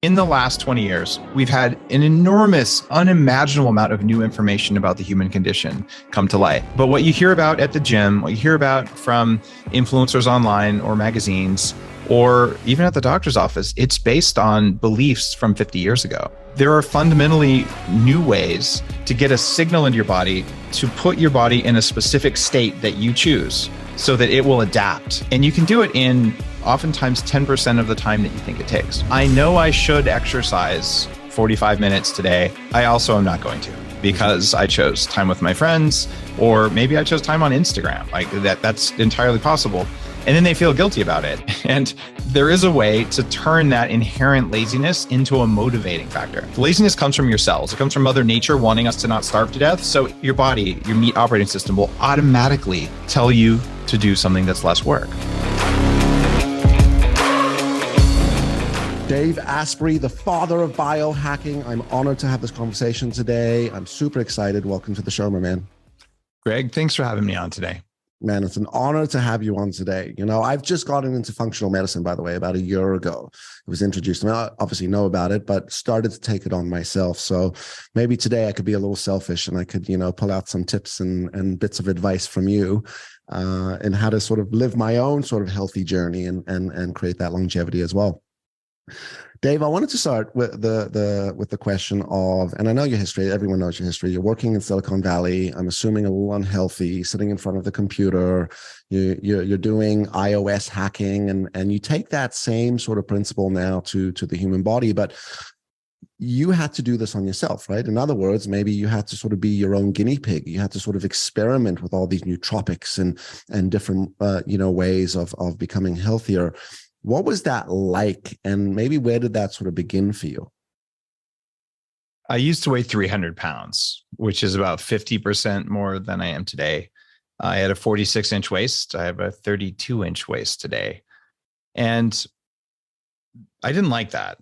In the last 20 years, we've had an enormous, unimaginable amount of new information about the human condition come to light. But what you hear about at the gym, what you hear about from influencers online or magazines, or even at the doctor's office, it's based on beliefs from 50 years ago. There are fundamentally new ways to get a signal into your body to put your body in a specific state that you choose so that it will adapt. And you can do it in oftentimes 10% of the time that you think it takes. I know I should exercise 45 minutes today. I also am not going to because I chose time with my friends, or maybe I chose time on Instagram. Like that's entirely possible. And then they feel guilty about it. And there is a way to turn that inherent laziness into a motivating factor. Laziness comes from your cells. It comes from Mother Nature wanting us to not starve to death. So your body, your meat operating system will automatically tell you to do something that's less work. Dave Asprey, the father of biohacking. I'm honored to have this conversation today. I'm super excited. Welcome to the show, my man. Greg, thanks for having me on today. Man, it's an honor to have you on today. You know, I've just gotten into functional medicine, by the way, about a year ago. It was introduced to me. I obviously know about it, but started to take it on myself. So maybe today I could be a little selfish and I could, pull out some tips and bits of advice from you and how to sort of live my own sort of healthy journey and create that longevity as well. Dave, I wanted to start with the question of, and I know your history, everyone knows your history. You're working in Silicon Valley. I'm assuming a little unhealthy, sitting in front of the computer. You're doing iOS hacking, and you take that same sort of principle now to the human body, but you had to do this on yourself, right? In other words, maybe you had to sort of be your own guinea pig. You had to sort of experiment with all these nootropics and different ways of becoming healthier. What was that like? And maybe where did that sort of begin for you? I used to weigh 300 pounds, which is about 50% more than I am today. I had a 46-inch waist. I have a 32-inch waist today. And I didn't like that.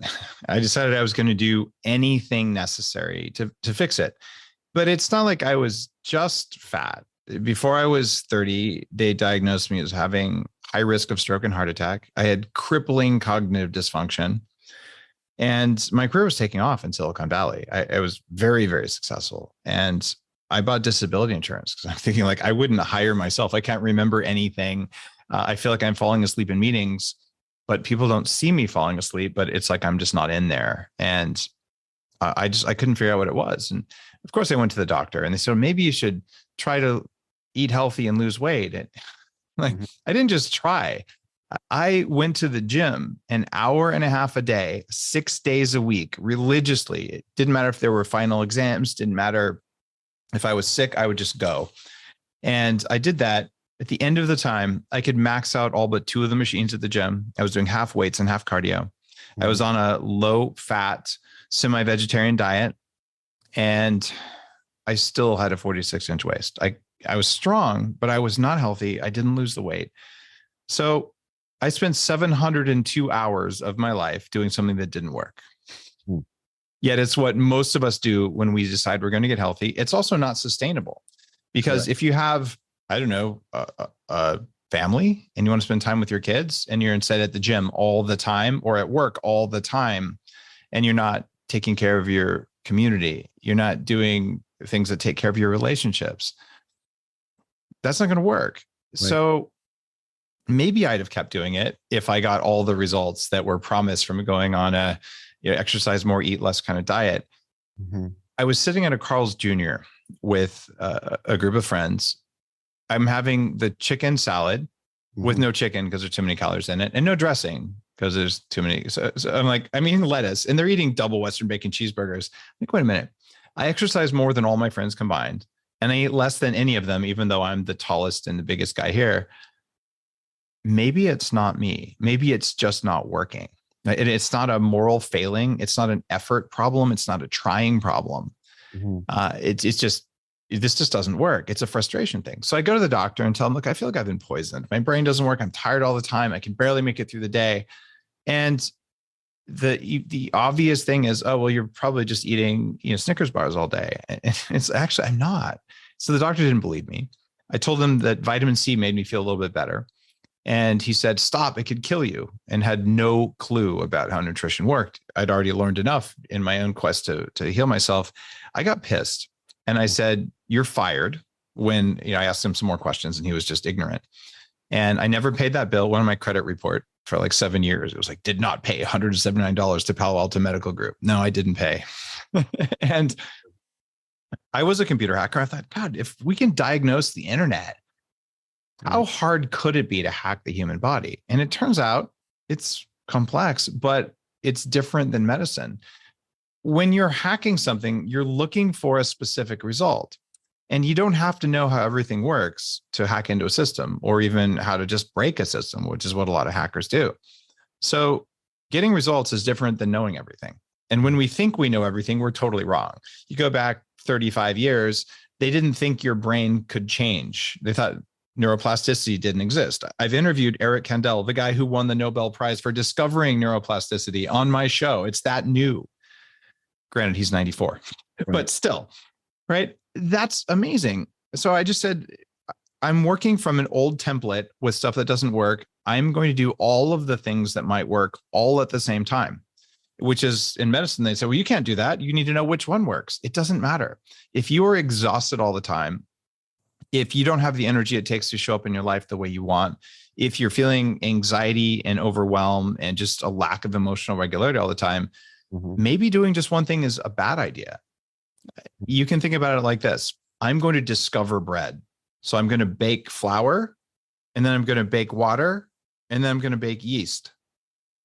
I decided I was going to do anything necessary to fix it. But it's not like I was just fat. Before I was 30, they diagnosed me as having high risk of stroke and heart attack. I had crippling cognitive dysfunction. And my career was taking off in Silicon Valley. I was very, very successful. And I bought disability insurance because I'm thinking like I wouldn't hire myself. I can't remember anything. I feel like I'm falling asleep in meetings, but people don't see me falling asleep, but it's like I'm just not in there. And I couldn't figure out what it was. And of course I went to the doctor and they said, maybe you should try to eat healthy and lose weight. And I didn't just try. I went to the gym an hour and a half a day, 6 days a week, religiously. It didn't matter if there were final exams, didn't matter if I was sick, I would just go. And I did that. At the end of the time, I could max out all but 2 of the machines at the gym. I was doing half weights and half cardio. I was on a low fat, semi-vegetarian diet, and I still had a 46-inch waist. I was strong, but I was not healthy. I didn't lose the weight. So I spent 702 hours of my life doing something that didn't work. Yet it's what most of us do when we decide we're going to get healthy. It's also not sustainable because if you have, I don't know, a family and you want to spend time with your kids and you're instead at the gym all the time or at work all the time, and you're not taking care of your community, you're not doing things that take care of your relationships, that's not going to work. Right. So maybe I'd have kept doing it if I got all the results that were promised from going on a exercise more, eat less kind of diet. Mm-hmm. I was sitting at a Carl's Jr. with a group of friends. I'm having the chicken salad with no chicken because there's too many calories in it, and no dressing because there's too many. So I'm like, I'm eating lettuce, and they're eating double Western bacon cheeseburgers. I'm like, wait a minute. I exercise more than all my friends combined, and I eat less than any of them, even though I'm the tallest and the biggest guy here. Maybe it's not me. Maybe it's just not working. It's not a moral failing. It's not an effort problem. It's not a trying problem. Mm-hmm. This just doesn't work. It's a frustration thing. So I go to the doctor and tell him, look, I feel like I've been poisoned. My brain doesn't work. I'm tired all the time. I can barely make it through the day. And the obvious thing is, oh, well, you're probably just eating, Snickers bars all day. And it's actually, I'm not. So the doctor didn't believe me. I told him that vitamin C made me feel a little bit better. And he said, stop, it could kill you, and had no clue about how nutrition worked. I'd already learned enough in my own quest to heal myself. I got pissed and I said, you're fired. When I asked him some more questions and he was just ignorant. And I never paid that bill. Went on my credit report for like 7 years. It was like, did not pay $179 to Palo Alto Medical Group. No, I didn't pay. And I was a computer hacker. I thought, God, if we can diagnose the internet, how hard could it be to hack the human body? And it turns out it's complex, but it's different than medicine. When you're hacking something, you're looking for a specific result. And you don't have to know how everything works to hack into a system, or even how to just break a system, which is what a lot of hackers do. So getting results is different than knowing everything. And when we think we know everything, we're totally wrong. You go back 35 years, they didn't think your brain could change. They thought neuroplasticity didn't exist. I've interviewed Eric Kandel, the guy who won the Nobel Prize for discovering neuroplasticity, on my show. It's that new. Granted, he's 94, right. But still, right? That's amazing. So I just said, I'm working from an old template with stuff that doesn't work. I'm going to do all of the things that might work all at the same time, which is in medicine. They say, well, you can't do that. You need to know which one works. It doesn't matter. If you are exhausted all the time, if you don't have the energy it takes to show up in your life the way you want, if you're feeling anxiety and overwhelm and just a lack of emotional regularity all the time, maybe doing just one thing is a bad idea. You can think about it like this. I'm going to discover bread. So I'm going to bake flour, and then I'm going to bake water, and then I'm going to bake yeast.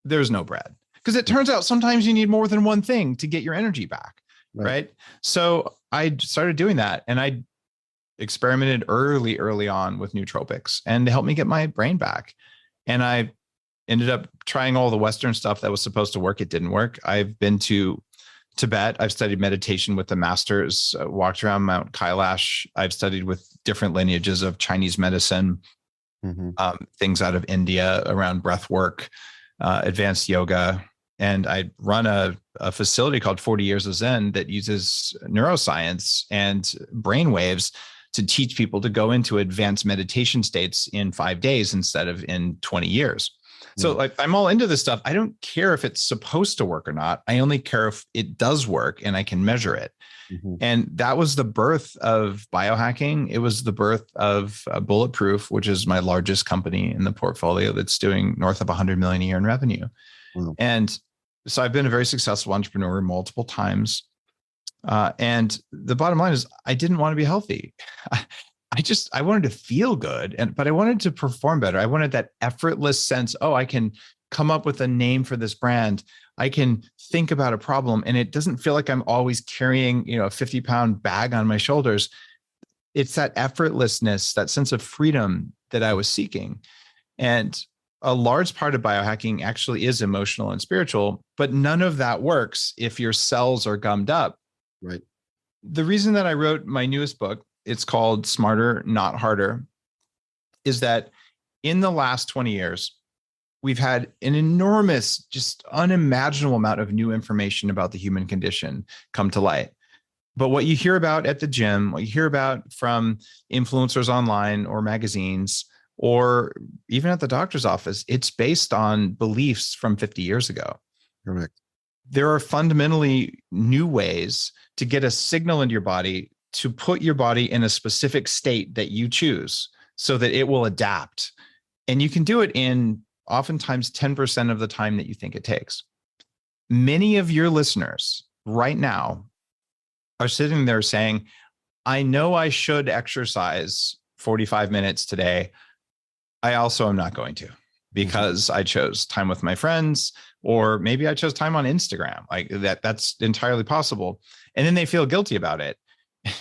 There's no bread. Because it turns out sometimes you need more than one thing to get your energy back, right? So I started doing that, and I experimented early on with nootropics, and to help me get my brain back. And I ended up trying all the Western stuff that was supposed to work. It didn't work. I've been to Tibet. I've studied meditation with the masters, walked around Mount Kailash. I've studied with different lineages of Chinese medicine, things out of India around breath work, advanced yoga. And I run a facility called 40 Years of Zen that uses neuroscience and brain waves to teach people to go into advanced meditation states in 5 days instead of in 20 years. So like, I'm all into this stuff. I don't care if it's supposed to work or not. I only care if it does work and I can measure it. And that was the birth of biohacking. It was the birth of Bulletproof, which is my largest company in the portfolio that's doing north of 100 million a year in revenue. And so I've been a very successful entrepreneur multiple times. And the bottom line is I didn't want to be healthy. I wanted to feel good, but I wanted to perform better. I wanted that effortless sense. Oh, I can come up with a name for this brand. I can think about a problem, and it doesn't feel like I'm always carrying, a 50-pound bag on my shoulders. It's that effortlessness, that sense of freedom that I was seeking. And a large part of biohacking actually is emotional and spiritual, but none of that works if your cells are gummed up. Right. The reason that I wrote my newest book, it's called Smarter, Not Harder, is that in the last 20 years, we've had an enormous, just unimaginable amount of new information about the human condition come to light. But what you hear about at the gym, what you hear about from influencers online or magazines, or even at the doctor's office, it's based on beliefs from 50 years ago. Correct. There are fundamentally new ways to get a signal into your body to put your body in a specific state that you choose so that it will adapt. And you can do it in oftentimes 10% of the time that you think it takes. Many of your listeners right now are sitting there saying, I know I should exercise 45 minutes today. I also am not going to, because I chose time with my friends, or maybe I chose time on Instagram. Like that's entirely possible. And then they feel guilty about it.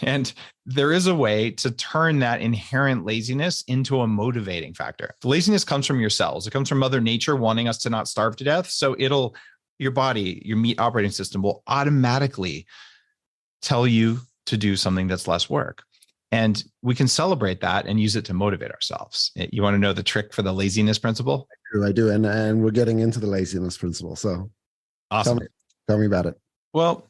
And there is a way to turn that inherent laziness into a motivating factor. The laziness comes from your cells. It comes from Mother Nature wanting us to not starve to death. So your body, your meat operating system will automatically tell you to do something that's less work. And we can celebrate that and use it to motivate ourselves. You want to know the trick for the laziness principle? I do. And we're getting into the laziness principle. So awesome. Tell me about it. Well,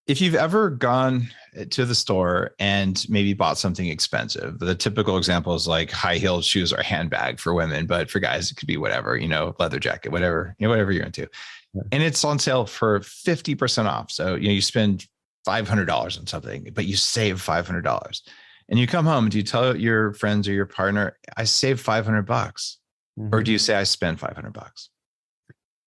If you've ever gone to the store and maybe bought something expensive, the typical example is like high-heeled shoes or a handbag for women, but for guys, it could be whatever, leather jacket, whatever, whatever you're into. Yeah. And it's on sale for 50% off. So, you spend $500 on something, but you save $500. And you come home, do you tell your friends or your partner, I saved $500? Mm-hmm. Or do you say I spent $500?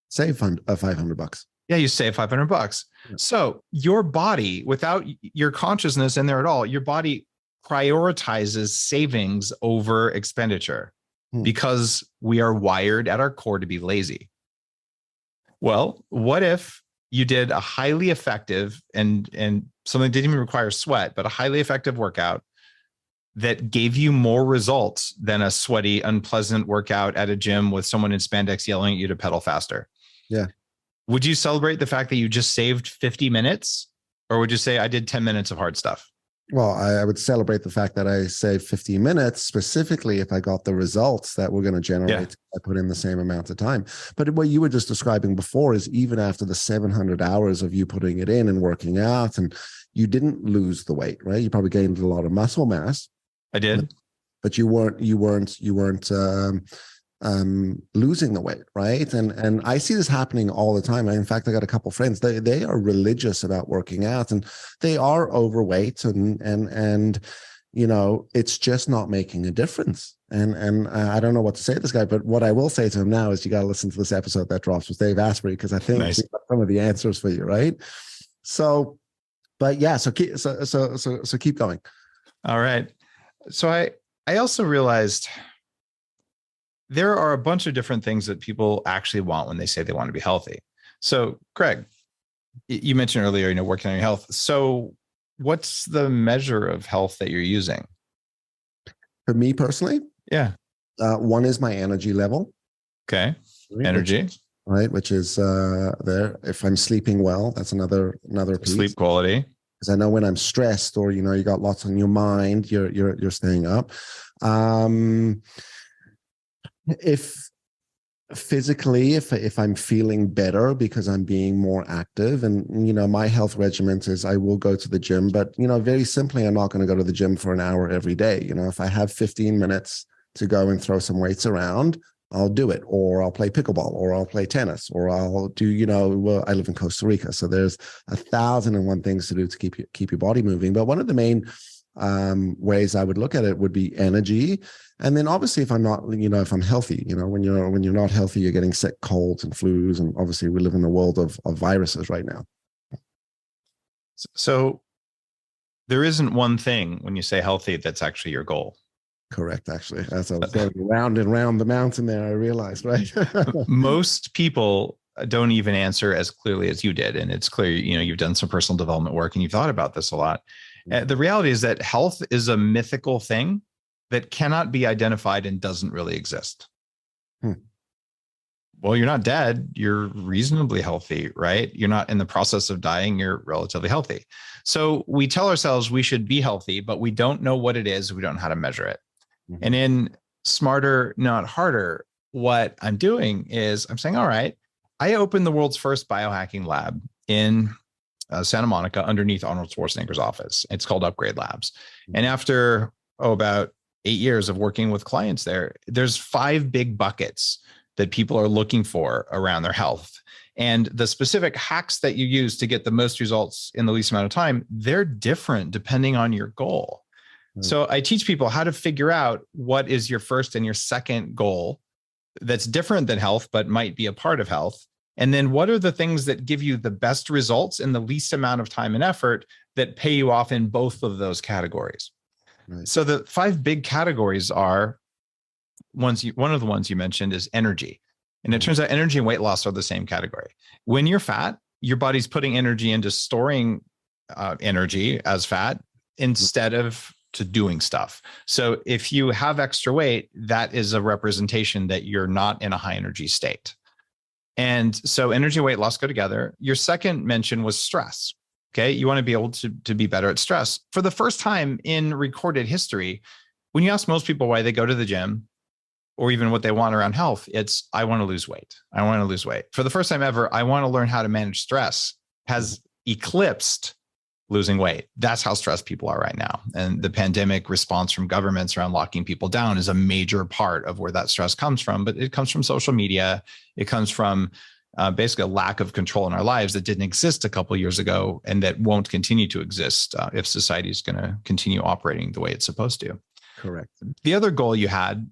Save $500. Yeah, you save $500. Yeah. So your body, without your consciousness in there at all, your body prioritizes savings over expenditure because we are wired at our core to be lazy. Well, what if you did a highly effective and something that didn't even require sweat, but a highly effective workout that gave you more results than a sweaty, unpleasant workout at a gym with someone in spandex yelling at you to pedal faster? Yeah. Would you celebrate the fact that you just saved 50 minutes? Or would you say I did 10 minutes of hard stuff? Well, I would celebrate the fact that I saved 50 minutes, specifically if I got the results that we're going to generate. Yeah. I put in the same amount of time. But what you were just describing before is even after the 700 hours of you putting it in and working out, and you didn't lose the weight, right? You probably gained a lot of muscle mass. I did. But you weren't losing the weight, right? And I see this happening all the time. In fact, I got a couple of friends. They are religious about working out, and they are overweight, and it's just not making a difference. And I don't know what to say to this guy, but what I will say to him now is you got to listen to this episode that drops with Dave Asprey, because I think he's got some of the answers for you, right? So, but yeah, so keep going. All right. So I also realized there are a bunch of different things that people actually want when they say they want to be healthy. So, Craig, you mentioned earlier, working on your health. So what's the measure of health that you're using? For me personally? Yeah. One is my energy level. Okay. Energy. Which is there. If I'm sleeping well, that's another piece. Sleep quality. Because I know when I'm stressed or, you got lots on your mind, you're staying up. If I'm feeling better because I'm being more active, and my health regimen is I will go to the gym, but very simply, I'm not going to go to the gym for an hour every day. If I have 15 minutes to go and throw some weights around, I'll do it, or I'll play pickleball, or I'll play tennis, or I'll do, I live in Costa Rica, so there's 1,001 things to do to keep your body moving. But one of the main ways I would look at it would be energy. And then obviously if I'm not, if I'm healthy, when you're not healthy, you're getting sick, colds and flus. And obviously we live in a world of viruses right now. So there isn't one thing when you say healthy that's actually your goal. Correct. Actually, as I was going round and round the mountain there, I realized, right? Most people don't even answer as clearly as you did. And it's clear, you've done some personal development work and you've thought about this a lot. The reality is that health is a mythical thing that cannot be identified and doesn't really exist. Well, you're not dead. You're reasonably healthy, right? You're not in the process of dying. You're relatively healthy. So we tell ourselves we should be healthy, but we don't know what it is. We don't know how to measure it. Mm-hmm. And in Smarter, Not Harder, what I'm doing is I'm saying, all right, I opened the world's first biohacking lab in Santa Monica underneath Arnold Schwarzenegger's office. It's called Upgrade Labs. And after, about 8 years of working with clients there's 5 big buckets that people are looking for around their health. And the specific hacks that you use to get the most results in the least amount of time, they're different depending on your goal. So I teach people how to figure out what is your first and your second goal that's different than health, but might be a part of health. And then what are the things that give you the best results in the least amount of time and effort that pay you off in both of those categories? Right. So the 5 big categories are one of the ones you mentioned is energy. And it turns out energy and weight loss are the same category. When you're fat, your body's putting energy into storing energy as fat instead of to doing stuff. So if you have extra weight, that is a representation that you're not in a high energy state. And so energy and weight loss go together. Your second mention was stress. Okay. You want to be able to be better at stress. For the first time in recorded history, when you ask most people why they go to the gym or even what they want around health, it's, I want to lose weight. I want to lose weight. For the first time ever, I want to learn how to manage stress has eclipsed losing weight. That's how stressed people are right now. And the pandemic response from governments around locking people down is a major part of where that stress comes from. But it comes from social media. It comes from basically a lack of control in our lives that didn't exist a couple of years ago and that won't continue to exist if society is going to continue operating the way it's supposed to. Correct. The other goal you had,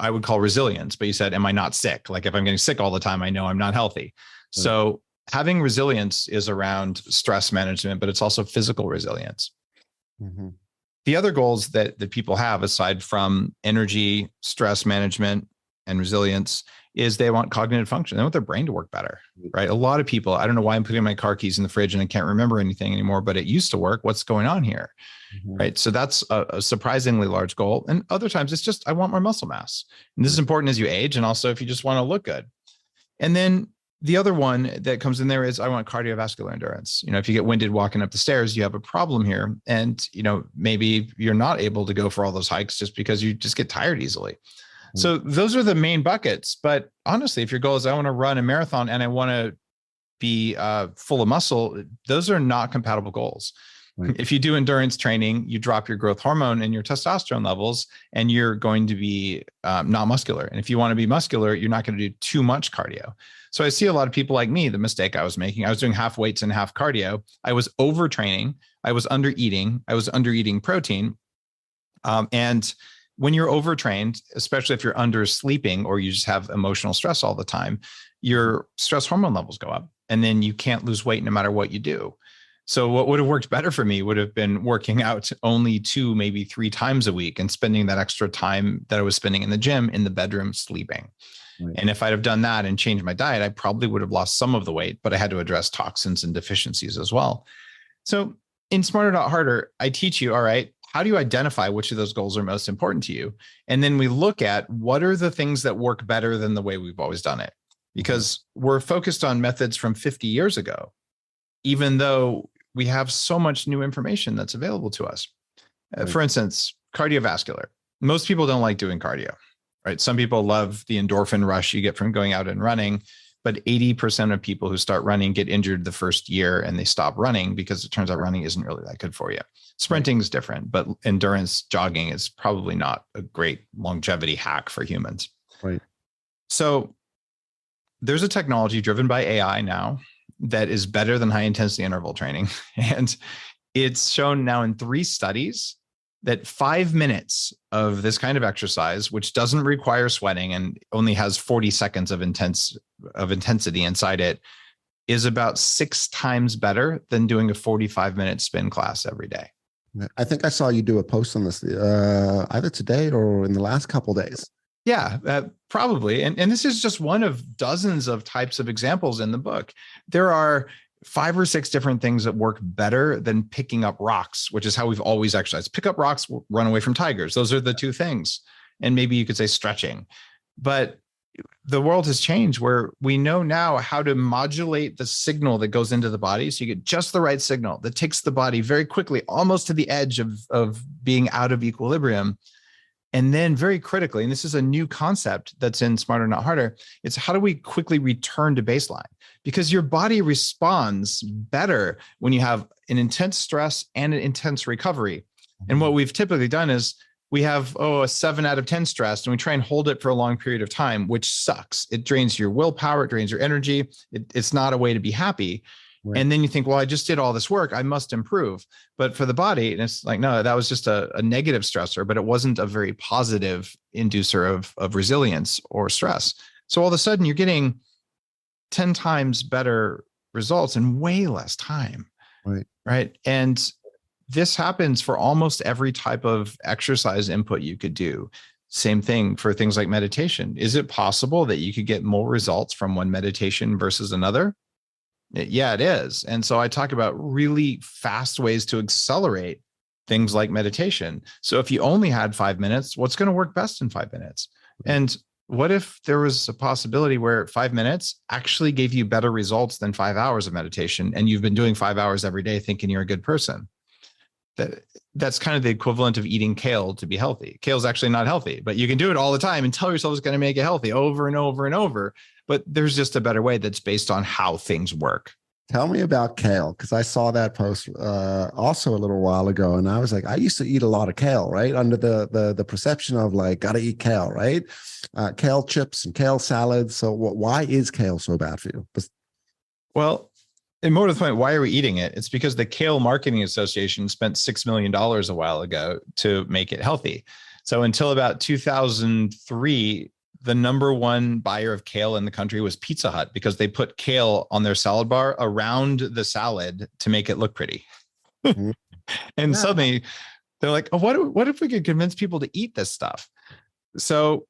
I would call resilience, but you said, am I not sick? Like if I'm getting sick all the time, I know I'm not healthy. Right. So having resilience is around stress management, but it's also physical resilience. Mm-hmm. The other goals that people have, aside from energy, stress management, and resilience, is they want cognitive function. They want their brain to work better, right? A lot of people, I don't know why I'm putting my car keys in the fridge and I can't remember anything anymore, but it used to work. What's going on here? Mm-hmm. Right? So that's a surprisingly large goal. And other times it's just, I want more muscle mass. And this is important as you age. And also if you just want to look good. And then the other one that comes in there is I want cardiovascular endurance. If you get winded walking up the stairs, you have a problem here. And, maybe you're not able to go for all those hikes just because you just get tired easily. So those are the main buckets. But honestly, if your goal is I want to run a marathon and I want to be full of muscle, those are not compatible goals. Right. If you do endurance training, you drop your growth hormone and your testosterone levels, and you're going to be not muscular. And if you want to be muscular, you're not going to do too much cardio. So I see a lot of people like me, the mistake I was making, I was doing half weights and half cardio. I was overtraining. I was under eating protein. And when you're overtrained, especially if you're under sleeping or you just have emotional stress all the time, your stress hormone levels go up and then you can't lose weight no matter what you do. So what would have worked better for me would have been working out only 2, maybe 3 times a week and spending that extra time that I was spending in the gym in the bedroom sleeping. Right. And if I'd have done that and changed my diet, I probably would have lost some of the weight, but I had to address toxins and deficiencies as well. So in Smarter Not Harder, I teach you, all right, how do you identify which of those goals are most important to you? And then we look at what are the things that work better than the way we've always done it? Because we're focused on methods from 50 years ago, even though we have so much new information that's available to us. Right. For instance, cardiovascular. Most people don't like doing cardio, right? Some people love the endorphin rush you get from going out and running, but 80% of people who start running get injured the first year and they stop running because it turns out running isn't really that good for you. Sprinting is different, but endurance jogging is probably not a great longevity hack for humans. Right. So there's a technology driven by AI now that is better than high intensity interval training. And it's shown now in 3 studies that 5 minutes of this kind of exercise, which doesn't require sweating and only has 40 seconds of intensity inside it, is about 6 times better than doing a 45-minute spin class every day. I think I saw you do a post on this either today or in the last couple of days. Yeah, probably. And this is just one of dozens of types of examples in the book. There are 5 or 6 different things that work better than picking up rocks, which is how we've always exercised. Pick up rocks, run away from tigers. Those are the 2 things. And maybe you could say stretching. But the world has changed where we know now how to modulate the signal that goes into the body. So you get just the right signal that takes the body very quickly, almost to the edge of being out of equilibrium. And then very critically, and this is a new concept that's in Smarter Not Harder, it's how do we quickly return to baseline? Because your body responds better when you have an intense stress and an intense recovery. And what we've typically done is we have, a 7 out of 10 stress, and we try and hold it for a long period of time, which sucks. It drains your willpower, it drains your energy. It's not a way to be happy. Right. And then you think, well, I just did all this work, I must improve. But for the body, and it's like, no, that was just a negative stressor, but it wasn't a very positive inducer of resilience or stress. So all of a sudden you're getting 10 times better results in way less time. Right. Right. And this happens for almost every type of exercise input you could do. Same thing for things like meditation. Is it possible that you could get more results from one meditation versus another? Yeah, it is. And so I talk about really fast ways to accelerate things like meditation. So if you only had 5 minutes, what's going to work best in 5 minutes? And what if there was a possibility where 5 minutes actually gave you better results than 5 hours of meditation, and you've been doing 5 hours every day thinking you're a good person? That's kind of the equivalent of eating kale to be healthy. Kale's actually not healthy, but you can do it all the time and tell yourself it's going to make it healthy over and over and over. But there's just a better way that's based on how things work. Tell me about kale, because I saw that post also a little while ago, and I was like, I used to eat a lot of kale, right? Under the perception of like, gotta eat kale, right? Kale chips and kale salads. So why is kale so bad for you? Well, and more to the point, why are we eating it? It's because the Kale Marketing Association spent $6 million a while ago to make it healthy. So until about 2003, the number one buyer of kale in the country was Pizza Hut because they put kale on their salad bar around the salad to make it look pretty. Mhm. And Yeah. suddenly they're like, oh, what if we could convince people to eat this stuff? So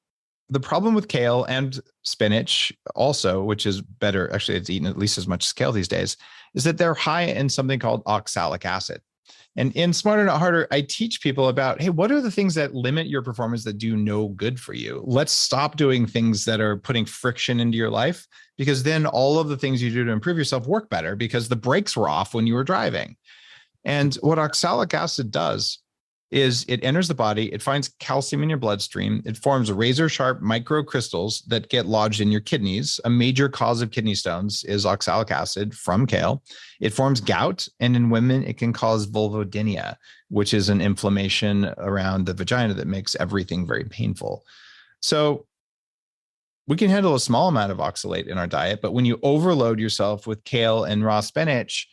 the problem with kale and spinach also, which is better, actually it's eaten at least as much as kale these days, is that they're high in something called oxalic acid. And in Smarter Not Harder, I teach people about, hey, what are the things that limit your performance that do no good for you? Let's stop doing things that are putting friction into your life, because then all of the things you do to improve yourself work better because the brakes were off when you were driving. And what oxalic acid does is it enters the body, it finds calcium in your bloodstream, it forms razor sharp microcrystals that get lodged in your kidneys. A major cause of kidney stones is oxalic acid from kale. It forms gout, and in women, it can cause vulvodynia, which is an inflammation around the vagina that makes everything very painful. So we can handle a small amount of oxalate in our diet, but when you overload yourself with kale and raw spinach,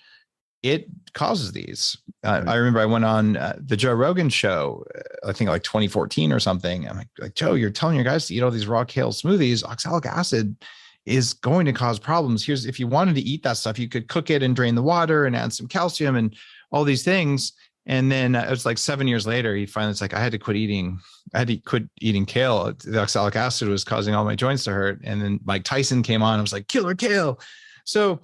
it causes these. I remember I went on the Joe Rogan show, I think like 2014 or something. I'm like, Joe, you're telling your guys to eat all these raw kale smoothies. Oxalic acid is going to cause problems. Here's, if you wanted to eat that stuff, you could cook it and drain the water and add some calcium and all these things. And then it was like 7 years later, he finally, it's like, I had to quit eating kale. The oxalic acid was causing all my joints to hurt. And then Mike Tyson came on and was like, killer kale. So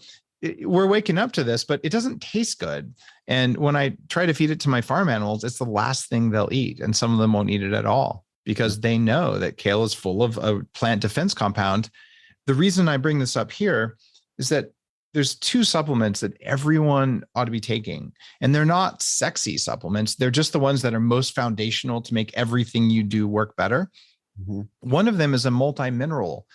we're waking up to this, but it doesn't taste good. And when I try to feed it to my farm animals, it's the last thing they'll eat. And some of them won't eat it at all because they know that kale is full of a plant defense compound. The reason I bring this up here is that there's two supplements that everyone ought to be taking, and they're not sexy supplements. They're just the ones that are most foundational to make everything you do work better. Mm-hmm. One of them is a multi-mineral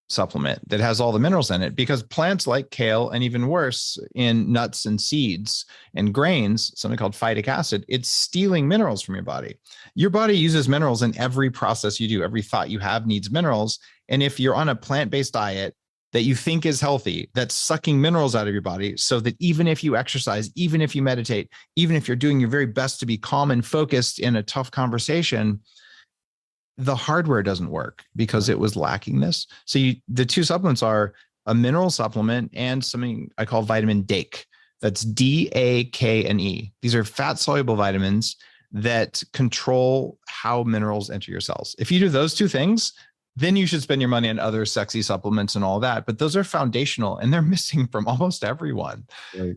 supplement that has all the minerals in it, because plants like kale, and even worse in nuts and seeds and grains, something called phytic acid, it's stealing minerals from your body. Your body uses minerals in every process you do. Every thought you have needs minerals. And if you're on a plant-based diet that you think is healthy, that's sucking minerals out of your body, so that even if you exercise, even if you meditate, even if you're doing your very best to be calm and focused in a tough conversation, the hardware doesn't work because it was lacking this. So the two supplements are a mineral supplement and something I call vitamin DAKE. That's DAKNE. These are fat soluble vitamins that control how minerals enter your cells. If you do those two things, then you should spend your money on other sexy supplements and all that. But those are foundational, and they're missing from almost everyone. Right.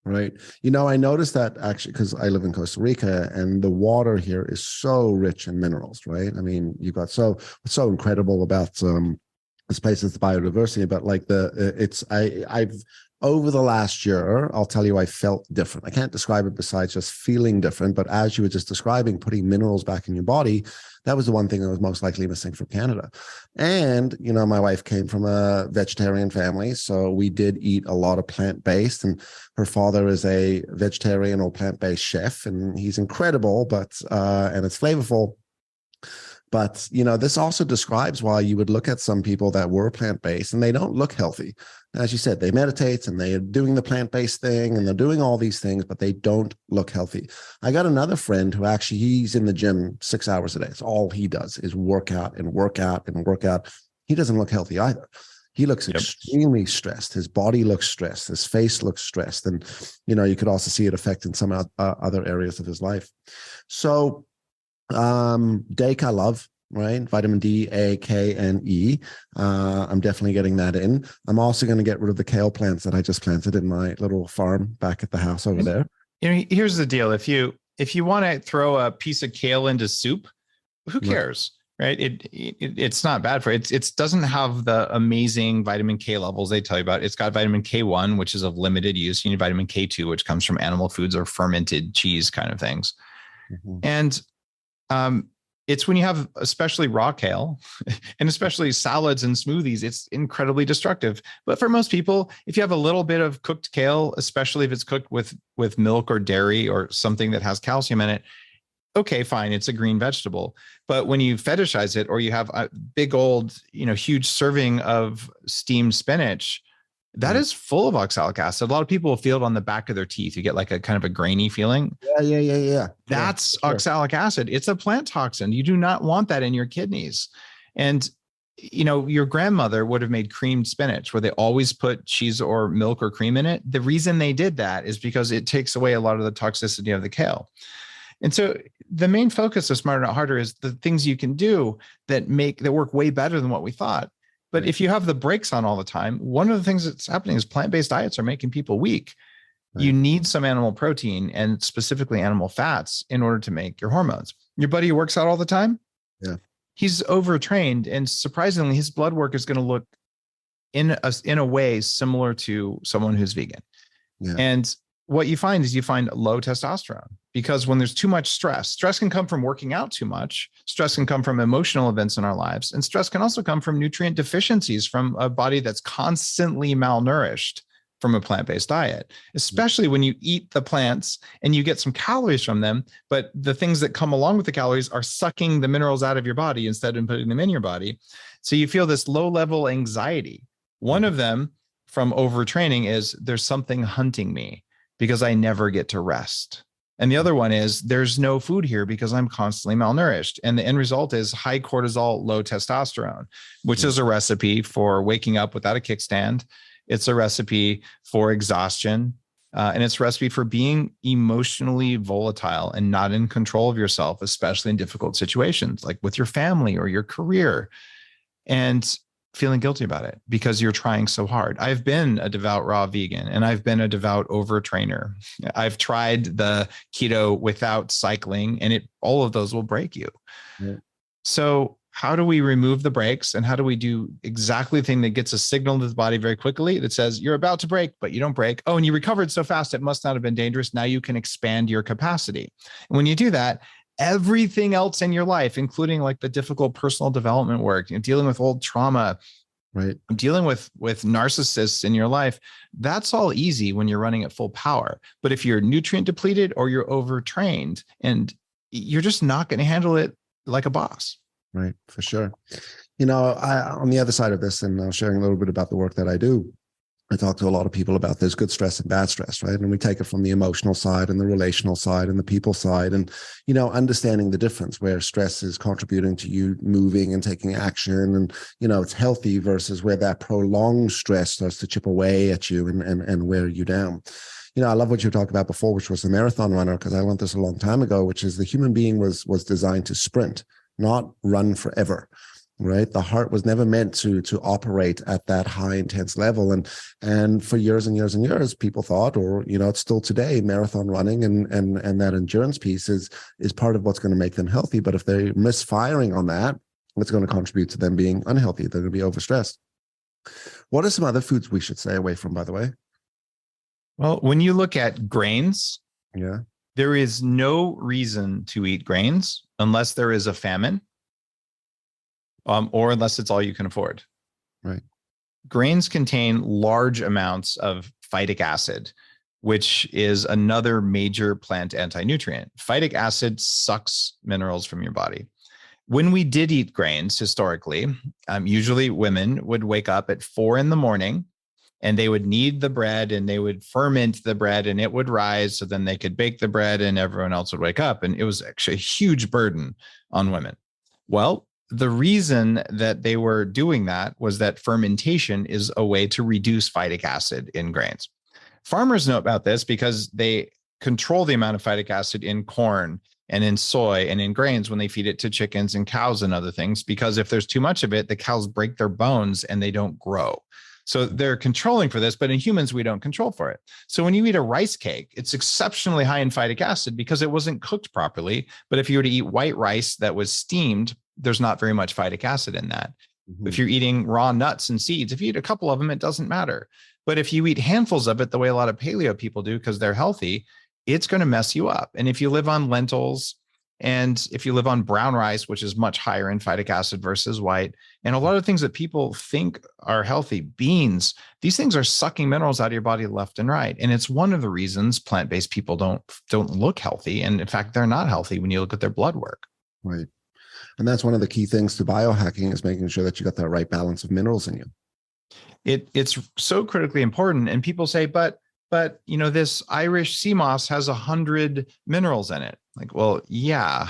Right. You know, I noticed that actually because I live in Costa Rica, and the water here is so rich in minerals, right? I mean, you've got what's so incredible about this place is the biodiversity, but like I've over the last year, I'll tell you, I felt different. I can't describe it besides just feeling different. But as you were just describing, putting minerals back in your body, that was the one thing that was most likely missing from Canada. And, you know, my wife came from a vegetarian family, so we did eat a lot of plant-based, and her father is a vegetarian or plant-based chef, and he's incredible, but and it's flavorful. But, you know, this also describes why you would look at some people that were plant-based and they don't look healthy. As you said, they meditate and they are doing the plant-based thing and they're doing all these things, but they don't look healthy. I got another friend who actually, he's in the gym 6 hours a day. It's all he does is work out and work out and work out. He doesn't look healthy either. He looks extremely stressed. His body looks stressed. His face looks stressed. And, you know, you could also see it affecting some other areas of his life. So, DAKE I love, right? Vitamin D, A, K, and E. I'm definitely getting that in. I'm also going to get rid of the kale plants that I just planted in my little farm back at the house over there. You know, here's the deal. If you want to throw a piece of kale into soup, who cares? Right? It's not bad for it. It doesn't have the amazing vitamin K levels they tell you about. It's got vitamin K1, which is of limited use. You need vitamin K2, which comes from animal foods or fermented cheese kind of things. Mm-hmm. And It's when you have especially raw kale and especially salads and smoothies, it's incredibly destructive. But for most people, if you have a little bit of cooked kale, especially if it's cooked with milk or dairy or something that has calcium in it, okay, fine, it's a green vegetable. But when you fetishize it, or you have a big old, huge serving of steamed spinach, that is full of oxalic acid. A lot of people will feel it on the back of their teeth. You get like a kind of a grainy feeling. Yeah. That's sure. oxalic acid. It's a plant toxin. You do not want that in your kidneys. And your grandmother would have made creamed spinach where they always put cheese or milk or cream in it. The reason they did that is because it takes away a lot of the toxicity of the kale. And so the main focus of Smarter Not Harder is the things you can do that work way better than what we thought. But if you have the brakes on all the time, one of the things that's happening is plant-based diets are making people weak. Right. You need some animal protein and specifically animal fats in order to make your hormones. Your buddy who works out all the time, he's overtrained, and surprisingly, his blood work is going to look in a way similar to someone who's vegan. Yeah. And what you find is low testosterone, because when there's too much stress can come from working out too much. Stress can come from emotional events in our lives. And stress can also come from nutrient deficiencies from a body that's constantly malnourished from a plant-based diet, especially when you eat the plants and you get some calories from them, but the things that come along with the calories are sucking the minerals out of your body instead of putting them in your body. So you feel this low-level anxiety. One of them from overtraining is there's something hunting me because I never get to rest. And the other one is there's no food here because I'm constantly malnourished. And the end result is high cortisol, low testosterone, which is a recipe for waking up without a kickstand. It's a recipe for exhaustion. And it's a recipe for being emotionally volatile and not in control of yourself, especially in difficult situations like with your family or your career. And feeling guilty about it because you're trying so hard. I've been a devout raw vegan and I've been a devout overtrainer. I've tried the keto without cycling, and all of those will break you. Yeah. So how do we remove the brakes, and how do we do exactly the thing that gets a signal to the body very quickly that says you're about to break, but you don't break? Oh, and you recovered so fast, it must not have been dangerous. Now you can expand your capacity. And when you do that, everything else in your life, including like the difficult personal development work, dealing with old trauma, right? Dealing with narcissists in your life, that's all easy when you're running at full power. But if you're nutrient depleted or you're overtrained, and you're just not going to handle it like a boss. Right, for sure. On the other side of this, and sharing a little bit about the work that I do, I talk to a lot of people about there's good stress and bad stress, right? And we take it from the emotional side and the relational side and the people side, and, understanding the difference where stress is contributing to you moving and taking action, and, it's healthy, versus where that prolonged stress starts to chip away at you and wear you down. I love what you talked about before, which was the marathon runner, because I learned this a long time ago, which is the human being was designed to sprint, not run forever. Right. The heart was never meant to operate at that high intense level. And for years and years and years, people thought, or, it's still today, marathon running and that endurance piece is part of what's going to make them healthy. But if they're misfiring on that, it's going to contribute to them being unhealthy. They're going to be overstressed. What are some other foods we should stay away from, by the way? Well, when you look at grains, there is no reason to eat grains unless there is a famine. Or unless it's all you can afford. Right. Grains contain large amounts of phytic acid, which is another major plant anti-nutrient. Phytic acid sucks minerals from your body. When we did eat grains historically, usually women would wake up at 4 a.m. and they would knead the bread and they would ferment the bread and it would rise. So then they could bake the bread and everyone else would wake up. And it was actually a huge burden on women. Well, the reason that they were doing that was that fermentation is a way to reduce phytic acid in grains. Farmers know about this because they control the amount of phytic acid in corn and in soy and in grains when they feed it to chickens and cows and other things, because if there's too much of it, the cows break their bones and they don't grow. So they're controlling for this, but in humans, we don't control for it. So when you eat a rice cake, it's exceptionally high in phytic acid because it wasn't cooked properly. But if you were to eat white rice that was steamed, there's not very much phytic acid in that. Mm-hmm. If you're eating raw nuts and seeds, if you eat a couple of them, it doesn't matter. But if you eat handfuls of it the way a lot of paleo people do because they're healthy, it's going to mess you up. And if you live on lentils And if you live on brown rice, which is much higher in phytic acid versus white, and a lot of things that people think are healthy, beans, these things are sucking minerals out of your body left and right. And it's one of the reasons plant-based people don't look healthy. And in fact, they're not healthy when you look at their blood work. Right. And that's one of the key things to biohacking, is making sure that you got the right balance of minerals in you. It's so critically important. And people say, but this Irish sea moss has 100 minerals in it. Like, well, yeah,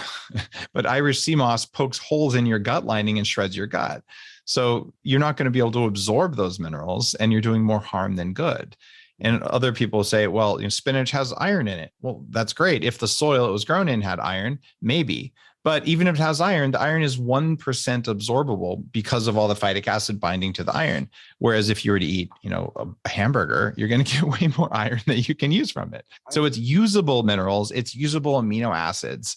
but Irish sea moss pokes holes in your gut lining and shreds your gut. So you're not going to be able to absorb those minerals, and you're doing more harm than good. And other people say, well, spinach has iron in it. Well, that's great. If the soil it was grown in had iron, maybe. But even if it has iron, the iron is 1% absorbable because of all the phytic acid binding to the iron. Whereas if you were to eat, a hamburger, you're going to get way more iron that you can use from it. So it's usable minerals, it's usable amino acids,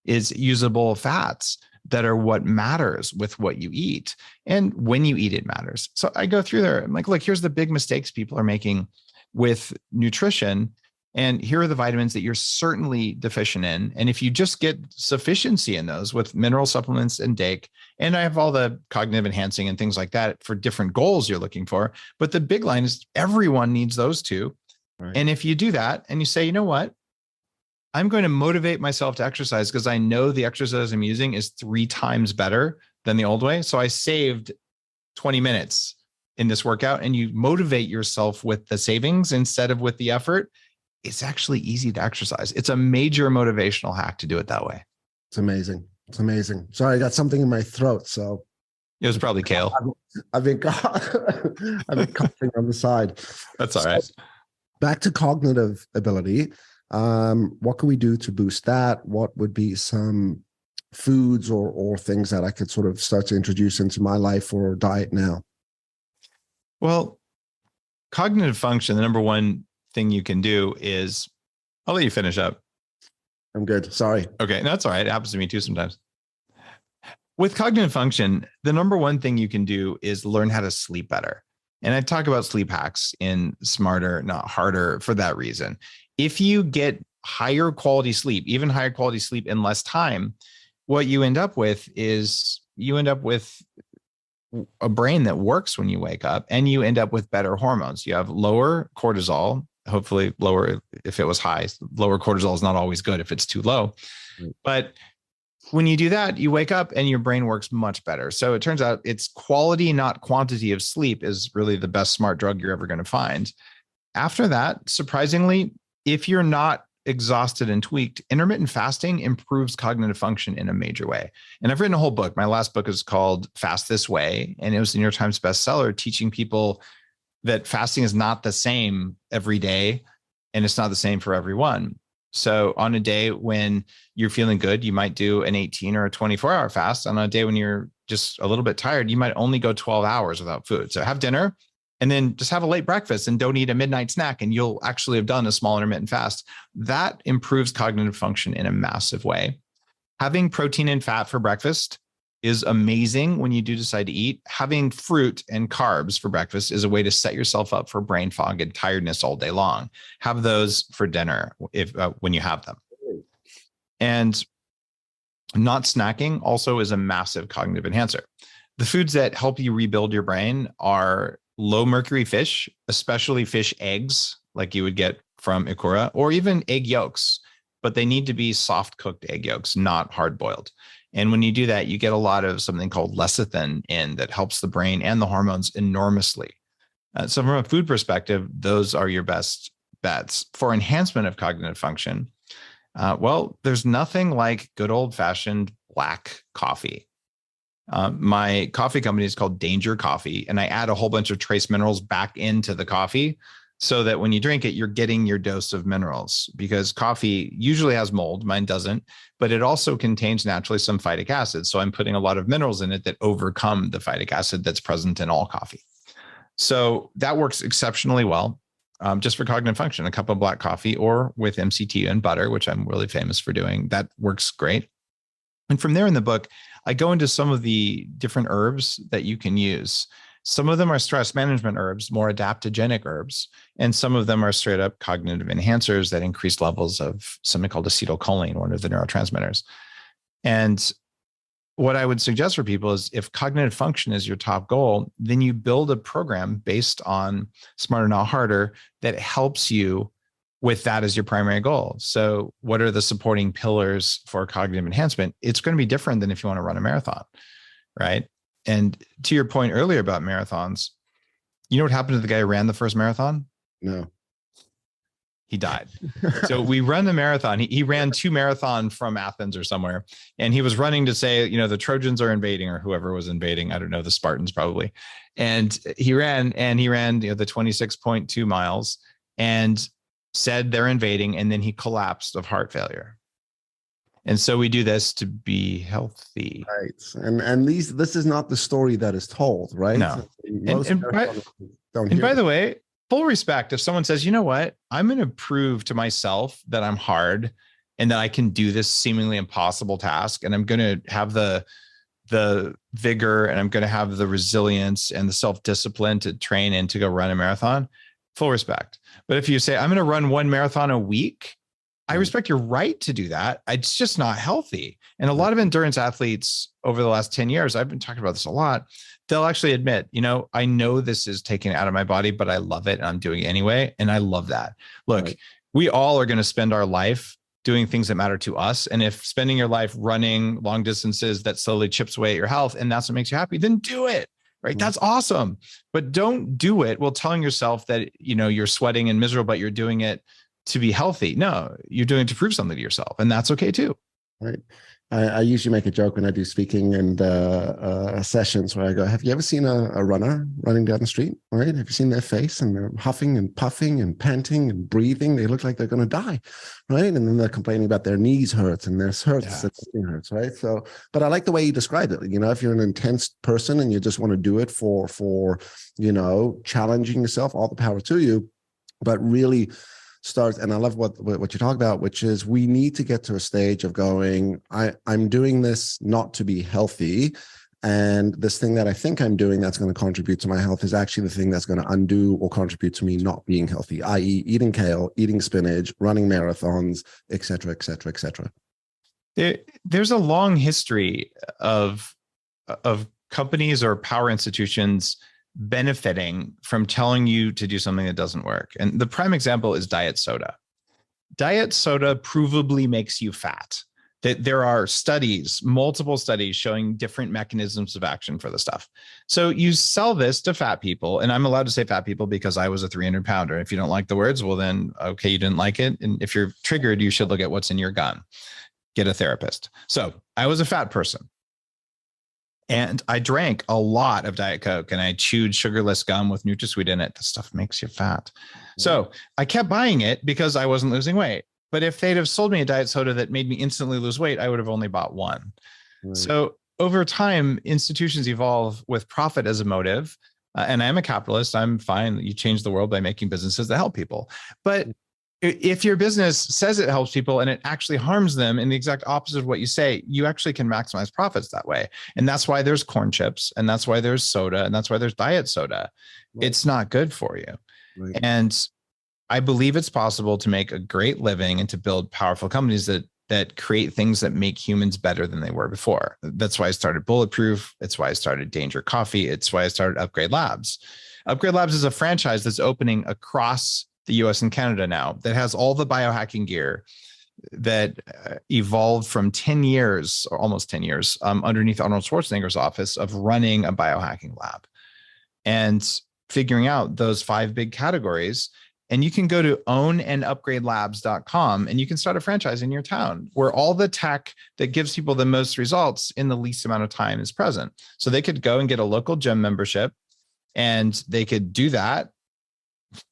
it's usable fats that are what matters with what you eat. And when you eat, it matters. So I go through there. I'm like, look, here's the big mistakes people are making with nutrition. And here are the vitamins that you're certainly deficient in. And if you just get sufficiency in those with mineral supplements and DAIC, and I have all the cognitive enhancing and things like that for different goals you're looking for. But the big line is everyone needs those two. Right. And if you do that and you say, you know what, I'm going to motivate myself to exercise because I know the exercise I'm using is 3 times better than the old way. So I saved 20 minutes in this workout, and you motivate yourself with the savings instead of with the effort. It's actually easy to exercise. It's a major motivational hack to do it that way. It's amazing. It's amazing. Sorry, I got something in my throat. So it was probably kale. I've been coughing on the side. That's all right. Back to cognitive ability. What can we do to boost that? What would be some foods or things that I could sort of start to introduce into my life or diet now? Well, cognitive function, the number one thing you can do is, I'll let you finish up. I'm good. Sorry. Okay. No, that's all right. It happens to me too sometimes. With cognitive function, the number one thing you can do is learn how to sleep better. And I talk about sleep hacks in Smarter, Not Harder for that reason. If you get higher quality sleep, even higher quality sleep in less time, what you end up with is a brain that works when you wake up, and you end up with better hormones. You have lower cortisol, hopefully lower if it was high. Lower cortisol is not always good if it's too low. Right. But when you do that, you wake up and your brain works much better. So it turns out it's quality, not quantity of sleep is really the best smart drug you're ever going to find. After that, surprisingly, if you're not exhausted and tweaked, intermittent fasting improves cognitive function in a major way. And I've written a whole book. My last book is called Fast This Way, and it was the New York Times bestseller, teaching people that fasting is not the same every day, and it's not the same for everyone. So on a day when you're feeling good, you might do an 18 or a 24-hour fast. On a day when you're just a little bit tired, you might only go 12 hours without food. So have dinner and then just have a late breakfast and don't eat a midnight snack, and you'll actually have done a small intermittent fast. That improves cognitive function in a massive way. Having protein and fat for breakfast is amazing when you do decide to eat. Having fruit and carbs for breakfast is a way to set yourself up for brain fog and tiredness all day long. Have those for dinner when you have them. And not snacking also is a massive cognitive enhancer. The foods that help you rebuild your brain are low mercury fish, especially fish eggs, like you would get from Ikura, or even egg yolks, but they need to be soft cooked egg yolks, not hard boiled. And when you do that, you get a lot of something called lecithin in that helps the brain and the hormones enormously. So from a food perspective, those are your best bets. For enhancement of cognitive function, well, there's nothing like good old fashioned black coffee. My coffee company is called Danger Coffee, and I add a whole bunch of trace minerals back into the coffee so that when you drink it, you're getting your dose of minerals, because coffee usually has mold. Mine doesn't, but it also contains naturally some phytic acid. So I'm putting a lot of minerals in it that overcome the phytic acid that's present in all coffee. So that works exceptionally well. Just for cognitive function, a cup of black coffee or with MCT and butter, which I'm really famous for doing, that works great. And from there in the book, I go into some of the different herbs that you can use. Some of them are stress management herbs, more adaptogenic herbs, and some of them are straight up cognitive enhancers that increase levels of something called acetylcholine, one of the neurotransmitters. And what I would suggest for people is if cognitive function is your top goal, then you build a program based on Smarter Not Harder that helps you with that as your primary goal. So what are the supporting pillars for cognitive enhancement? It's going to be different than if you want to run a marathon, right? And to your point earlier about marathons, you know what happened to the guy who ran the first marathon? No. He died. So we run the marathon. He ran 2 marathon from Athens or somewhere. And he was running to say, you know, the Trojans are invading, or whoever was invading. I don't know, the Spartans probably. And he ran, you know, the 26.2 miles and said they're invading. And then he collapsed of heart failure. And so we do this to be healthy. Right. And this is not the story that is told, right? No. Most And by the way, full respect if someone says, you know what, I'm going to prove to myself that I'm hard and that I can do this seemingly impossible task. And I'm going to have the vigor, and I'm going to have the resilience and the self-discipline to train and to go run a marathon. Full respect. But if you say, I'm going to run 1 marathon a week, I respect your right to do that. It's just not healthy. And a lot of endurance athletes over the last 10 years, I've been talking about this a lot, they'll actually admit, you know, I know this is taken out of my body, but I love it and I'm doing it anyway. And I love that. Look, right. We all are going to spend our life doing things that matter to us. And if spending your life running long distances that slowly chips away at your health, and that's what makes you happy, then do it. Right. That's awesome. But don't do it while telling yourself that, you know, you're sweating and miserable, but you're doing it to be healthy. No, you're doing it to prove something to yourself. And that's okay too. Right. I usually make a joke when I do speaking and sessions where I go, have you ever seen a runner running down the street? Right? Have you seen their face, and they're huffing and puffing and panting and breathing? They look like they're going to die, right? And then they're complaining about their knees hurts and their hurts, and hurts, right? So, but I like the way you described it. You know, if you're an intense person and you just want to do it for you know, challenging yourself, all the power to you. But really starts, and I love what you talk about, which is we need to get to a stage of going, I'm doing this not to be healthy, and this thing that I think I'm doing that's going to contribute to my health is actually the thing that's going to undo or contribute to me not being healthy, i.e. eating kale, eating spinach, running marathons, et cetera, et cetera, et cetera. There's a long history of companies or power institutions benefiting from telling you to do something that doesn't work. And the prime example is diet soda. Diet soda provably makes you fat. There are studies, multiple studies showing different mechanisms of action for the stuff. So you sell this to fat people, and I'm allowed to say fat people because I was a 300 pounder. If you don't like the words, well then, okay, you didn't like it. And if you're triggered, you should look at what's in your gun. Get a therapist. So I was a fat person. And I drank a lot of Diet Coke, and I chewed sugarless gum with NutraSweet in it. The stuff makes you fat. So I kept buying it because I wasn't losing weight. But if they'd have sold me a diet soda that made me instantly lose weight, I would have only bought one. Right. So over time, institutions evolve with profit as a motive. And I'm a capitalist. I'm fine. You change the world by making businesses that help people. But if your business says it helps people and it actually harms them in the exact opposite of what you say, you actually can maximize profits that way. And that's why there's corn chips, and that's why there's soda, and that's why there's diet soda. Right. It's not good for you. Right. And I believe it's possible to make a great living and to build powerful companies that create things that make humans better than they were before. That's why I started Bulletproof. It's why I started Danger Coffee. It's why I started Upgrade Labs. Upgrade Labs is a franchise that's opening across the US and Canada now, that has all the biohacking gear that evolved from 10 years or almost 10 years underneath Arnold Schwarzenegger's office of running a biohacking lab and figuring out those 5 big categories. And you can go to ownandupgradelabs.com and you can start a franchise in your town where all the tech that gives people the most results in the least amount of time is present. So they could go and get a local gym membership, and they could do that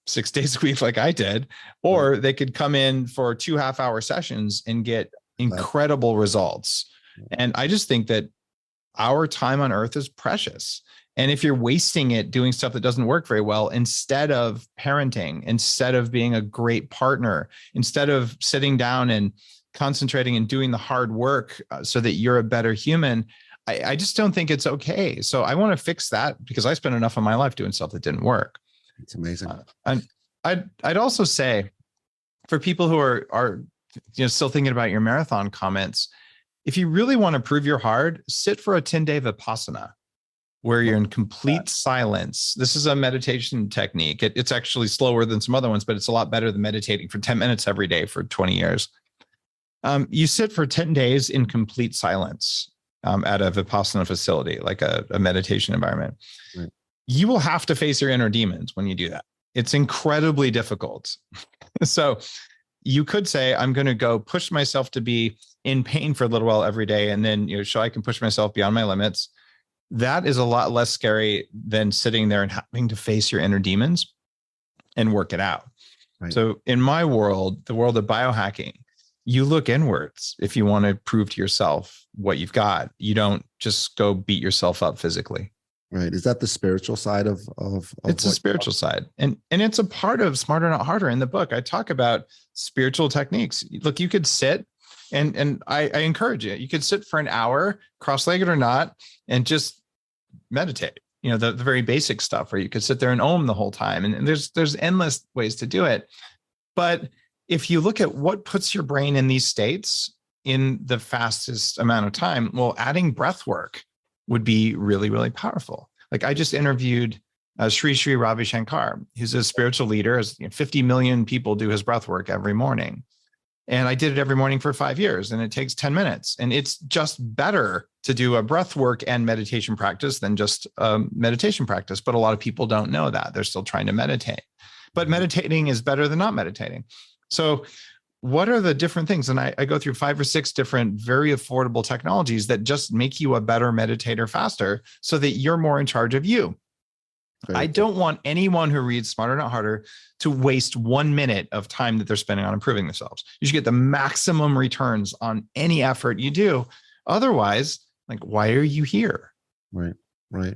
6 days a week like I did, or they could come in for 2 half-hour sessions and get incredible results. And I just think that our time on earth is precious. And if you're wasting it doing stuff that doesn't work very well, instead of parenting, instead of being a great partner, instead of sitting down and concentrating and doing the hard work so that you're a better human, I just don't think it's okay. So I want to fix that because I spent enough of my life doing stuff that didn't work. It's amazing. And I'd also say for people who are still thinking about your marathon comments, If you really want to prove you're hard, sit for a 10-day Vipassana where you're in complete silence. This is a meditation technique. It's actually slower than some other ones, but it's a lot better than meditating for 10 minutes every day for 20 years. You sit for 10 days in complete silence at a Vipassana facility, like a meditation environment. Right. You will have to face your inner demons when you do that. It's incredibly difficult. So you could say, I'm going to go push myself to be in pain for a little while every day, and then so I can push myself beyond my limits. That is a lot less scary than sitting there and having to face your inner demons and work it out. Right. So in my world, the world of biohacking, you look inwards if you want to prove to yourself what you've got. You don't just go beat yourself up physically. Right. Is that the spiritual side of it's a spiritual side. And it's a part of Smarter Not Harder. In the book, I talk about spiritual techniques. Look, you could sit and I encourage you. You could sit for an hour, cross-legged or not, and just meditate. The very basic stuff where you could sit there and om the whole time. And there's endless ways to do it. But if you look at what puts your brain in these states in the fastest amount of time, well, adding breath work would be really, really powerful. Like I just interviewed Sri Ravi Shankar, who's a spiritual leader. 50 million people do his breath work every morning. And I did it every morning for 5 years, and it takes 10 minutes. And it's just better to do a breath work and meditation practice than just meditation practice. But a lot of people don't know that. They're still trying to meditate. But meditating is better than not meditating. So what are the different things? And I go through 5 or 6 different very affordable technologies that just make you a better meditator faster so that you're more in charge of you. I don't want anyone who reads Smarter Not Harder to waste 1 minute of time that they're spending on improving themselves. You should get the maximum returns on any effort you do. Otherwise, like, why are you here? Right, right.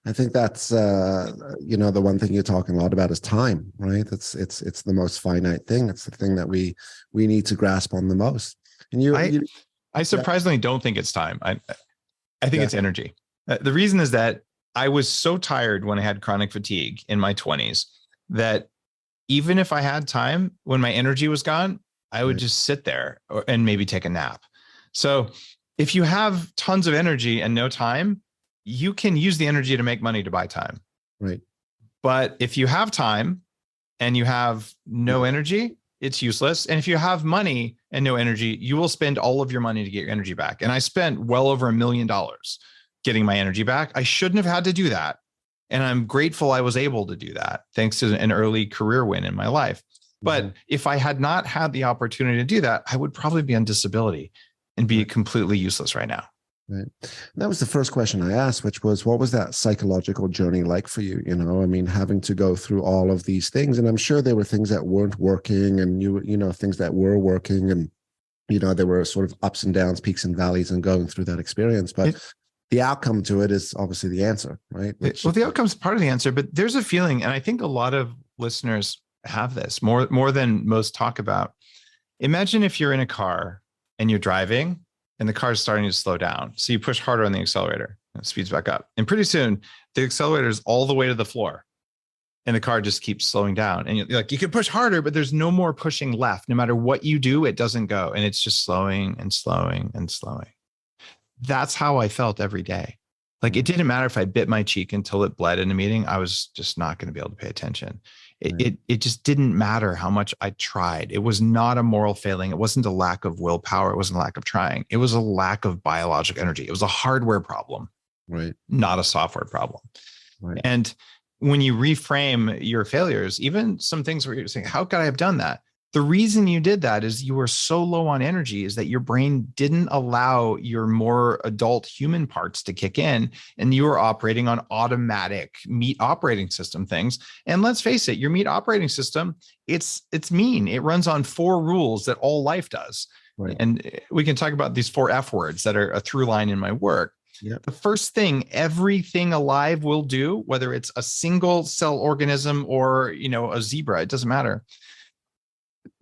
I think that's the one thing you're talking a lot about is time, right? It's the most finite thing. It's the thing that we need to grasp on the most. And I surprisingly don't think it's time. I think it's energy. The reason is that I was so tired when I had chronic fatigue in my 20s that even if I had time, when my energy was gone, I would just sit there and maybe take a nap. So if you have tons of energy and no time, you can use the energy to make money to buy time. Right. But if you have time and you have no energy, it's useless. And if you have money and no energy, you will spend all of your money to get your energy back. And I spent well over $1 million getting my energy back. I shouldn't have had to do that. And I'm grateful I was able to do that thanks to an early career win in my life. But if I had not had the opportunity to do that, I would probably be on disability and be completely useless right now. Right. And that was the first question I asked, which was, what was that psychological journey like for you? Having to go through all of these things. And I'm sure there were things that weren't working and things that were working. And, there were sort of ups and downs, peaks and valleys and going through that experience. But the outcome to it is obviously the answer, right? Well, the outcome is part of the answer, but there's a feeling, and I think a lot of listeners have this more than most talk about. Imagine if you're in a car and you're driving and the car is starting to slow down. So you push harder on the accelerator, and it speeds back up. And pretty soon the accelerator is all the way to the floor and the car just keeps slowing down. And you're like, you can push harder, but there's no more pushing left. No matter what you do, it doesn't go. And it's just slowing and slowing and slowing. That's how I felt every day. Like it didn't matter if I bit my cheek until it bled in a meeting. I was just not going to be able to pay attention. It just didn't matter how much I tried. It was not a moral failing. It wasn't a lack of willpower. It wasn't a lack of trying. It was a lack of biologic energy. It was a hardware problem, right? Not a software problem. Right. And when you reframe your failures, even some things where you're saying, how could I have done that? The reason you did that is you were so low on energy is that your brain didn't allow your more adult human parts to kick in, and you were operating on automatic meat operating system things. And let's face it, your meat operating system, it's mean. It runs on 4 rules that all life does. Right. And we can talk about these 4 F words that are a through line in my work. Yep. The first thing everything alive will do, whether it's a single cell organism or, a zebra, it doesn't matter.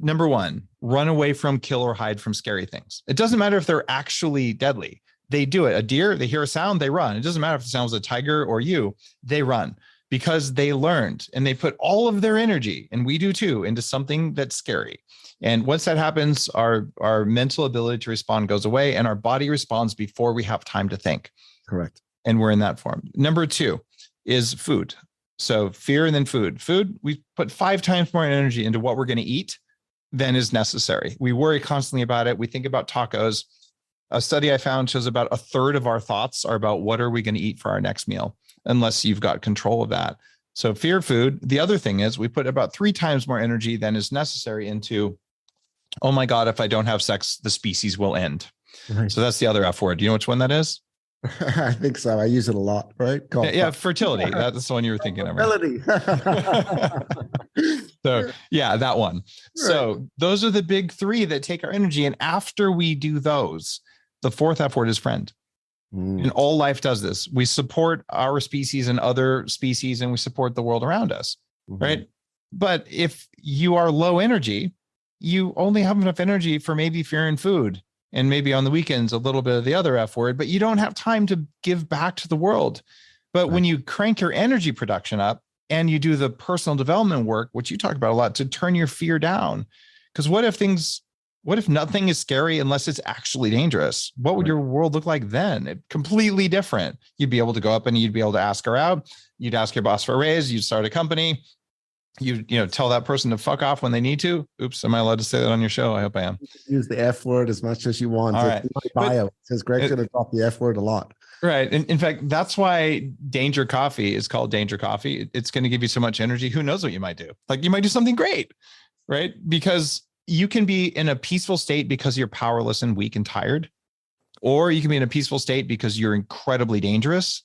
Number 1, run away from, kill, or hide from scary things. It doesn't matter if they're actually deadly. They do it. A deer, they hear a sound, they run. It doesn't matter if the sound was a tiger or you, they run. because they learned and they put all of their energy, and we do too, into something that's scary. And once that happens, our mental ability to respond goes away, and our body responds before we have time to think. Correct. And we're in that form. Number 2 is food. So fear and then food. Food, we put 5 times more energy into what we're going to eat than is necessary. We worry constantly about it. We think about tacos. A study I found shows about 1/3 of our thoughts are about what are we going to eat for our next meal, unless you've got control of that. So fear food. The other thing is we put about 3 times more energy than is necessary into, oh my God, if I don't have sex, the species will end. Right. So that's the other F word. Do you know which one that is? I think so. I use it a lot, right? Yeah, fertility. That's the one you were thinking of. Fertility. So yeah, that one. Right. So those are the big 3 that take our energy. And after we do those, the 4th F word is friend. And all life does this. We support our species and other species, and we support the world around us, right? But if you are low energy, you only have enough energy for maybe fear and food, and maybe on the weekends, a little bit of the other F word, but you don't have time to give back to the world. But when you crank your energy production up and you do the personal development work, which you talk about a lot, to turn your fear down, because what if nothing is scary unless it's actually dangerous? What would your world look like then? Completely different. You'd be able to go up and you'd be able to ask her out. You'd ask your boss for a raise. You'd start a company. You tell that person to fuck off when they need to. Oops, am I allowed to say that on your show? I hope I am. Use the F word as much as you want. All right. Bio says Greg's going to drop the F word a lot. Right. And in fact, that's why Danger Coffee is called Danger Coffee. It's going to give you so much energy. Who knows what you might do? Like you might do something great, right? Because you can be in a peaceful state because you're powerless and weak and tired, or you can be in a peaceful state because you're incredibly dangerous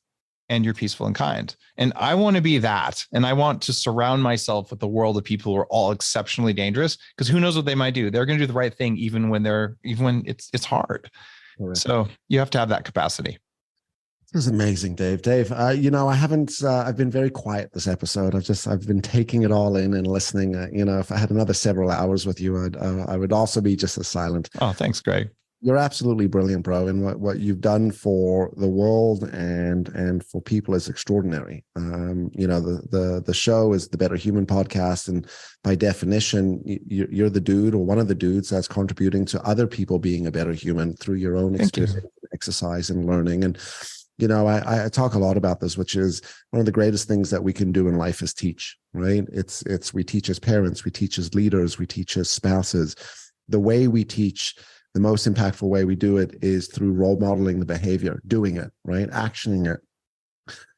and you're peaceful and kind. And I want to be that. And I want to surround myself with a world of people who are all exceptionally dangerous, because who knows what they might do? They're going to do the right thing, even when it's hard. Correct. So you have to have that capacity. This is amazing, Dave. Dave, I've been very quiet this episode. I've been taking it all in and listening. If I had another several hours with you, I would also be just as silent. Oh, thanks, Greg. You're absolutely brilliant, bro. And what you've done for the world and for people is extraordinary. The show is the Better Human podcast. And by definition, you're the dude or one of the dudes that's contributing to other people being a better human through your own experience, exercise and learning. And, I talk a lot about this, which is one of the greatest things that we can do in life is teach, right? We teach as parents, we teach as leaders, we teach as spouses. The way we teach, the most impactful way we do it is through role modeling the behavior, doing it, right? Actioning it.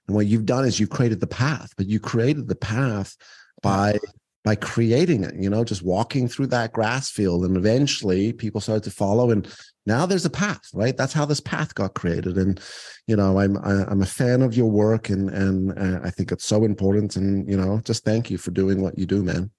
And what you've done is you've created the path, but you created the path by creating it, just walking through that grass field, and eventually people started to follow, and now there's a path, right? That's how this path got created. And, I'm a fan of your work, and I think it's so important. And, just thank you for doing what you do, man.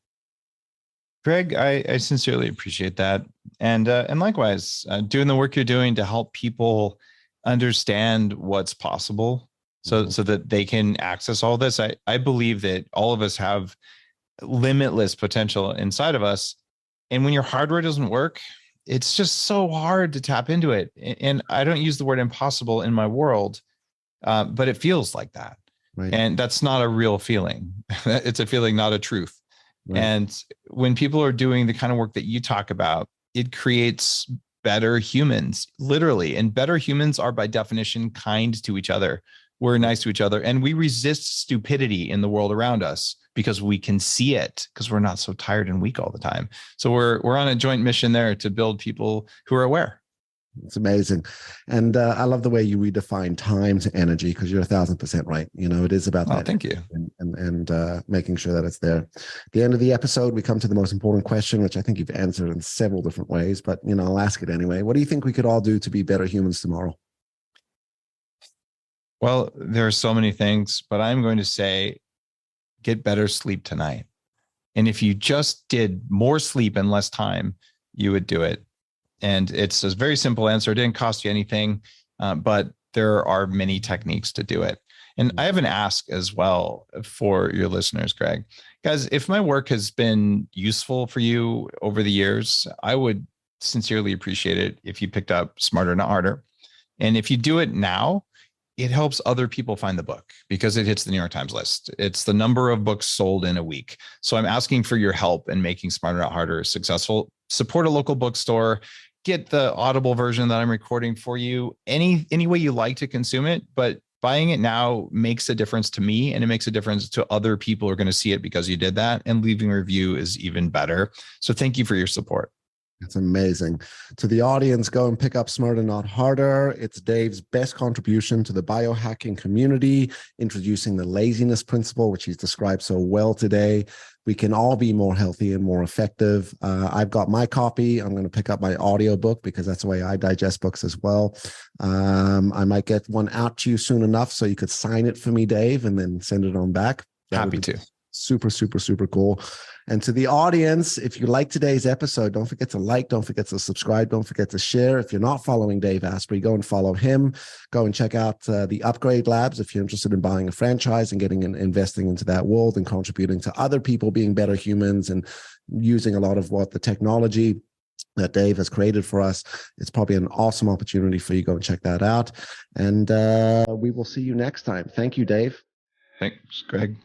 Greg, I sincerely appreciate that. And likewise, doing the work you're doing to help people understand what's possible so that they can access all this. I believe that all of us have limitless potential inside of us. And when your hardware doesn't work, it's just so hard to tap into it. And I don't use the word impossible in my world, but it feels like that. Right. And that's not a real feeling. It's a feeling, not a truth. Right. And when people are doing the kind of work that you talk about, it creates better humans, literally. And better humans are by definition kind to each other. We're nice to each other, and we resist stupidity in the world around us because we can see it, because we're not so tired and weak all the time. So we're on a joint mission there to build people who are aware. It's amazing. And I love the way you redefine time to energy, because you're 1,000% right. It is about that. Thank you. And making sure that it's there. At the end of the episode, we come to the most important question, which I think you've answered in several different ways, but I'll ask it anyway. What do you think we could all do to be better humans tomorrow? Well, there are so many things, but I'm going to say, get better sleep tonight. And if you just did more sleep in less time, you would do it. And it's a very simple answer. It didn't cost you anything, but there are many techniques to do it. And I have an ask as well for your listeners, Greg. Guys, if my work has been useful for you over the years, I would sincerely appreciate it if you picked up Smarter Not Harder. And if you do it now, it helps other people find the book because it hits the New York Times list. It's the number of books sold in a week. So I'm asking for your help in making Smarter Not Harder successful. Support a local bookstore. Get the Audible version that I'm recording for you. Any way you like to consume it, but buying it now makes a difference to me, and it makes a difference to other people who are going to see it because you did that. And leaving a review is even better. So thank you for your support. It's amazing. To the audience, go and pick up Smarter Not Harder. It's Dave's best contribution to the biohacking community, introducing the laziness principle, which he's described so well today. We can all be more healthy and more effective. I've got my copy. I'm going to pick up my audiobook because that's the way I digest books as well. I might get one out to you soon enough so you could sign it for me, Dave, and then send it on back. Happy to. Super, super, super cool. And to the audience, if you like today's episode, don't forget to like, don't forget to subscribe, don't forget to share. If you're not following Dave Asprey, go and follow him. Go and check out the Upgrade Labs if you're interested in buying a franchise and getting and investing into that world and contributing to other people being better humans and using a lot of what the technology that Dave has created for us. It's probably an awesome opportunity for you. Go and check that out. And we will see you next time. Thank you, Dave. Thanks, Greg.